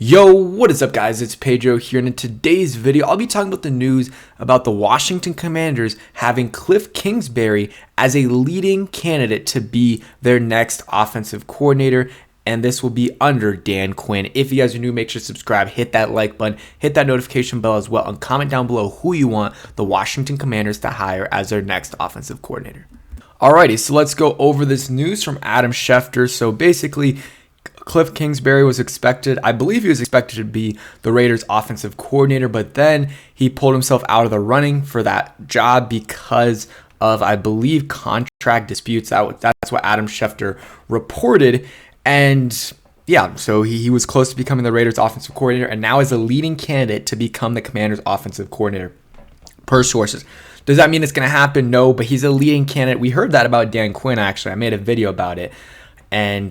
Yo, what is up guys? It's Pedro here, and in today's video, I'll be talking about the news about the Washington Commanders having Kliff Kingsbury as a leading candidate to be their next offensive coordinator, and this will be under Dan Quinn. If you guys are new, make sure to subscribe, hit that like button, hit that notification bell as well, and comment down below who you want the Washington Commanders to hire as their next offensive coordinator. Alrighty, so let's go over this news from Adam Schefter. So basically, Kliff Kingsbury was expected, I believe he was expected to be the Raiders offensive coordinator, but then he pulled himself out of the running for that job because of, I believe, contract disputes. That's what Adam Schefter reported. And yeah, so he was close to becoming the Raiders offensive coordinator and now is a leading candidate to become the Commanders offensive coordinator per sources. Does that mean it's going to happen? No, but he's a leading candidate. We heard that about Dan Quinn, actually. I made a video about it. And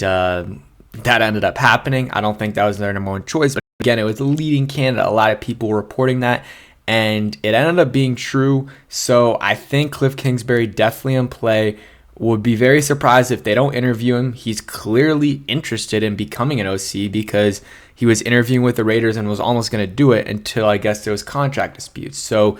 that ended up happening. I don't think that was their number one choice, but again, it was a leading candidate. A lot of people were reporting that, and it ended up being true. So I think Kliff Kingsbury definitely in play. Would be very surprised if they don't interview him. He's clearly interested in becoming an OC because he was interviewing with the Raiders and was almost going to do it until I guess there was contract disputes. So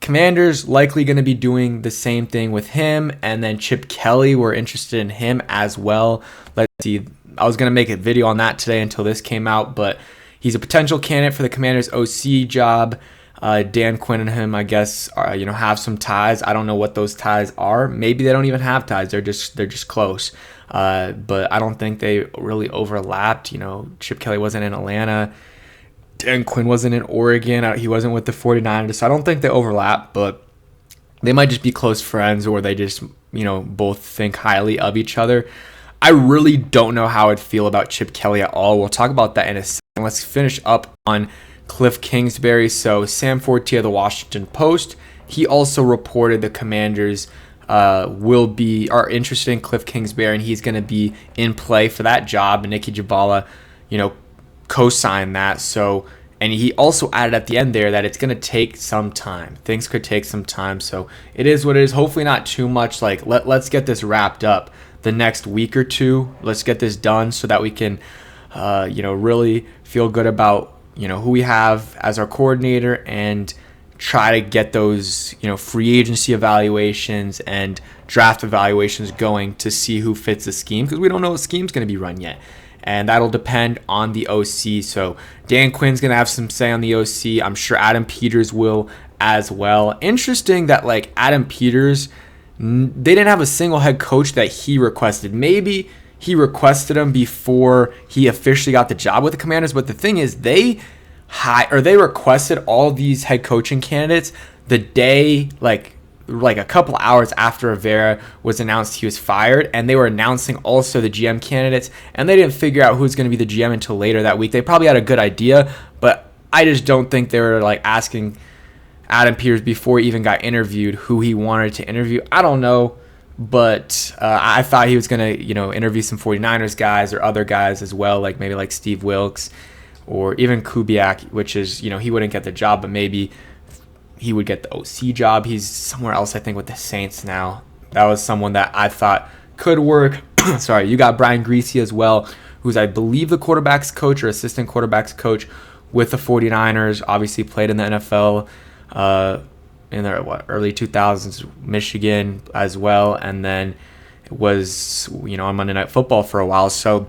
Commanders likely going to be doing the same thing with him, and then Chip Kelly, we're interested in him as well. Let's see. I was going to make a video on that today until this came out, but he's a potential candidate for the Commanders OC job. Dan Quinn and him, I guess, have some ties. I don't know what those ties are. Maybe they don't even have ties. They're just close. But I don't think they really overlapped. Chip Kelly wasn't in Atlanta. Dan Quinn wasn't in Oregon. He wasn't with the 49ers. So I don't think they overlap, but they might just be close friends, or they just, both think highly of each other. I really don't know how I'd feel about Chip Kelly at all. We'll talk about that in a second. Let's finish up on Kliff Kingsbury. So Sam Fortier of the Washington Post, he also reported the Commanders are interested in Kliff Kingsbury, and he's going to be in play for that job. And Nikki Jabala, co-signed that. So, and he also added at the end there that it's going to take some time. Things could take some time. So it is what it is. Hopefully not too much. Like let's get this wrapped up the next week or two. Let's get this done so that we can, really feel good about, who we have as our coordinator, and try to get those, free agency evaluations and draft evaluations going to see who fits the scheme, because we don't know what scheme's going to be run yet. And that'll depend on the OC. So Dan Quinn's going to have some say on the OC. I'm sure Adam Peters will as well. Interesting that Adam Peters, they didn't have a single head coach that he requested. Maybe he requested him before he officially got the job with the Commanders. But the thing is, they requested all these head coaching candidates the day, like a couple hours after Rivera was announced he was fired, and they were announcing also the GM candidates, and they didn't figure out who's going to be the GM until later that week. They probably had a good idea, but I just don't think they were asking Adam Peters before he even got interviewed who he wanted to interview. I don't know, but I thought he was going to, interview some 49ers guys or other guys as well, maybe Steve Wilkes or even Kubiak, which is, he wouldn't get the job, but maybe he would get the OC job. He's somewhere else, I think, with the Saints now. That was someone that I thought could work. Sorry, you got Brian Griese as well, who's, I believe, the quarterback's coach or assistant quarterback's coach with the 49ers. Obviously played in the NFL in the early 2000s, Michigan as well, and then was on Monday Night Football for a while. So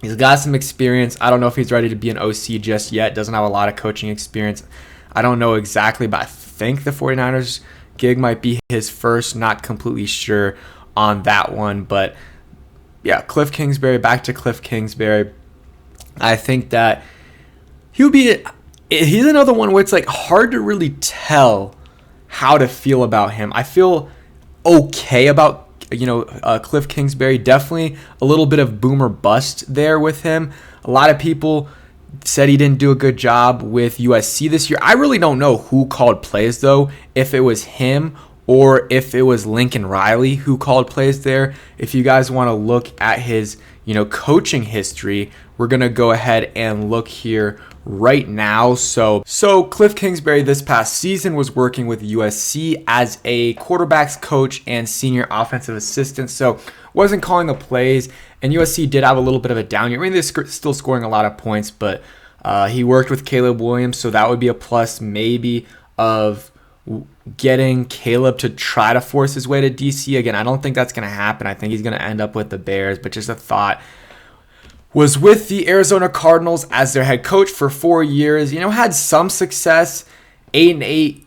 he's got some experience. I don't know if he's ready to be an OC just yet. Doesn't have a lot of coaching experience. I don't know exactly, but I think the 49ers gig might be his first. Not completely sure on that one. But yeah, Kliff Kingsbury, back to Kliff Kingsbury. I think that he's another one where it's hard to really tell how to feel about him. I feel okay about, Kliff Kingsbury. Definitely a little bit of boom or bust there with him. A lot of people said he didn't do a good job with USC this year. I really don't know who called plays, though, if it was him or if it was Lincoln Riley who called plays there. If you guys want to look at his, coaching history, we're going to go ahead and look here right now. So Kliff Kingsbury this past season was working with USC as a quarterback's coach and senior offensive assistant. So wasn't calling the plays, and USC did have a little bit of a down year. I mean, they're still scoring a lot of points, but He worked with Caleb Williams, so that would be a plus maybe of getting Caleb to try to force his way to DC. Again, I don't think that's going to happen. I think he's going to end up with the Bears, but just a thought. Was with the Arizona Cardinals as their head coach for 4 years. Had some success. 8-8,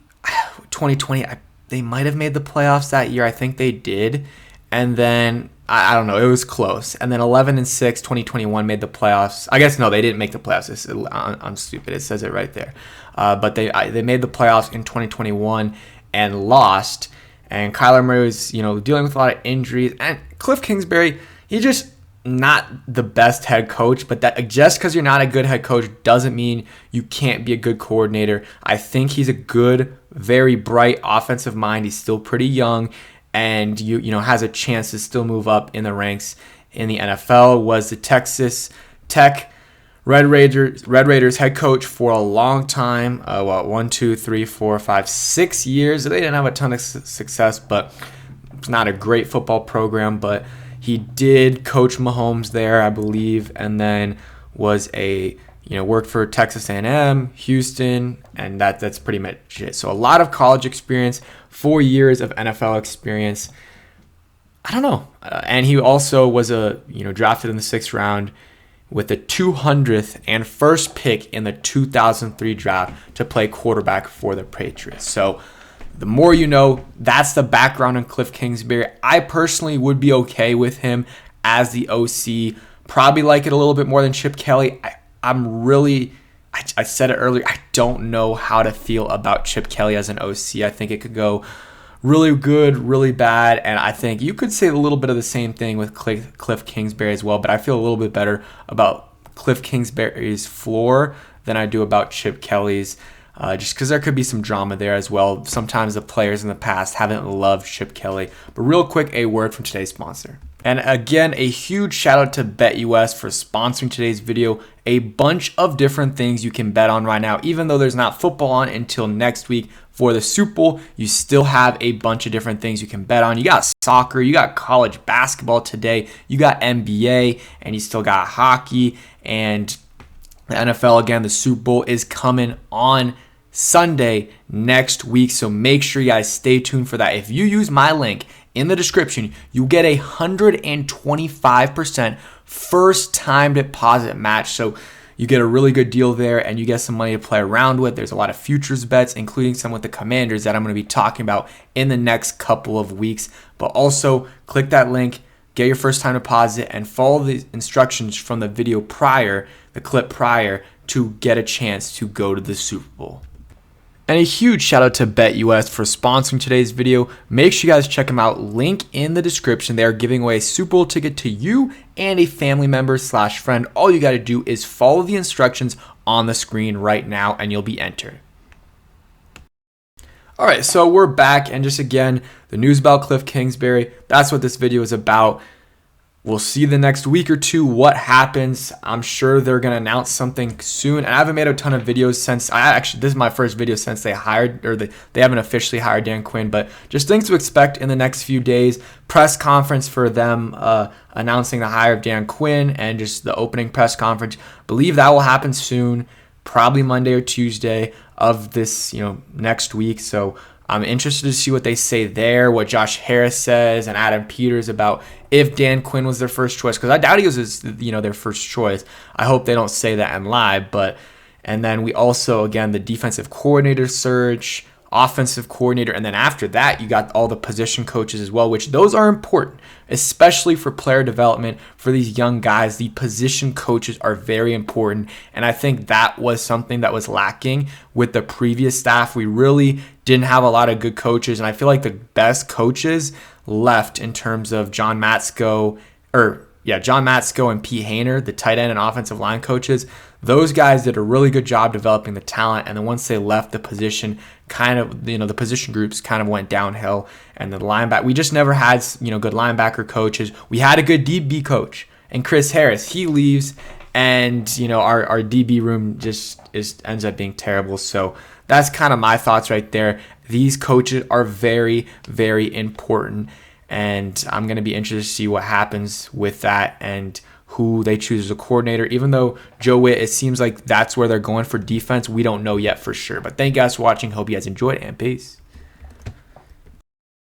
2020. They might have made the playoffs that year. I think they did. And then I don't know. It was close. And then 11-6, 2021 made the playoffs. I guess no, they didn't make the playoffs. I'm stupid. It says it right there. But they made the playoffs in 2021 and lost. And Kyler Murray was dealing with a lot of injuries. And Kliff Kingsbury, he just not the best head coach, but that just because you're not a good head coach doesn't mean you can't be a good coordinator. I think he's a good, very bright offensive mind. He's still pretty young, and has a chance to still move up in the ranks in the NFL. Was the Texas Tech Red Raiders head coach for a long time. 6 years. They didn't have a ton of success, but it's not a great football program, but he did coach Mahomes there, I believe, and then was worked for Texas A&M, Houston, and that's pretty much it. So a lot of college experience, 4 years of NFL experience. I don't know. And he also was drafted in the 6th round with the 200th and first pick in the 2003 draft to play quarterback for the Patriots. So the more you know, that's the background on Kliff Kingsbury. I personally would be okay with him as the OC. Probably like it a little bit more than Chip Kelly. I said it earlier, I don't know how to feel about Chip Kelly as an OC. I think it could go really good, really bad, and I think you could say a little bit of the same thing with Kliff Kingsbury as well, but I feel a little bit better about Kliff Kingsbury's floor than I do about Chip Kelly's. Just because there could be some drama there as well. Sometimes the players in the past haven't loved Chip Kelly. But real quick, a word from today's sponsor. And again, a huge shout out to BetUS for sponsoring today's video. A bunch of different things you can bet on right now. Even though there's not football on until next week for the Super Bowl, you still have a bunch of different things you can bet on. You got soccer, you got college basketball today, you got NBA, and you still got hockey. And the NFL, again, the Super Bowl is coming on Sunday next week, so make sure you guys stay tuned for that. If you use my link in the description, you get 125% first time deposit match. So you get a really good deal there, and you get some money to play around with. There's a lot of futures bets, including some with the Commanders that I'm going to be talking about in the next couple of weeks. But also, click that link, get your first time deposit, and follow the instructions from the video prior, the clip prior, to get a chance to go to the Super Bowl. And a huge shout out to BetUS for sponsoring today's video. Make sure you guys check them out. Link in the description. They are giving away a Super Bowl ticket to you and a family member / friend. All you got to do is follow the instructions on the screen right now, and you'll be entered. All right, so we're back, and just again, the news about Kliff Kingsbury. That's what this video is about. We'll see the next week or two what happens. I'm sure they're going to announce something soon. And I haven't made a ton of videos since this is my first video since they haven't officially hired Dan Quinn, but just things to expect in the next few days. Press conference for them announcing the hire of Dan Quinn, and just the opening press conference. Believe that will happen soon, probably Monday or Tuesday of this, next week. So I'm interested to see what they say there, what Josh Harris says and Adam Peters about if Dan Quinn was their first choice, because I doubt he was their first choice. I hope they don't say that and lie. And then we also, again, the defensive coordinator search, offensive coordinator, and then after that, you got all the position coaches as well, which those are important, especially for player development for these young guys. The position coaches are very important, and I think that was something that was lacking with the previous staff. We really didn't have a lot of good coaches, and I feel like the best coaches left in terms of John Matsko and Pete Hainer, the tight end and offensive line coaches. Those guys did a really good job developing the talent, and then once they left, the position the position groups kind of went downhill, and the linebacker, we just never had good linebacker coaches. We had a good DB coach, and Chris Harris, he leaves, and our DB room just ends up being terrible. So that's kind of my thoughts right there. These coaches are very, very important, and I'm going to be interested to see what happens with that and who they choose as a coordinator. Even though Joe Witt, it seems like that's where they're going for defense, we don't know yet for sure. But thank you guys for watching. Hope you guys enjoyed, and peace.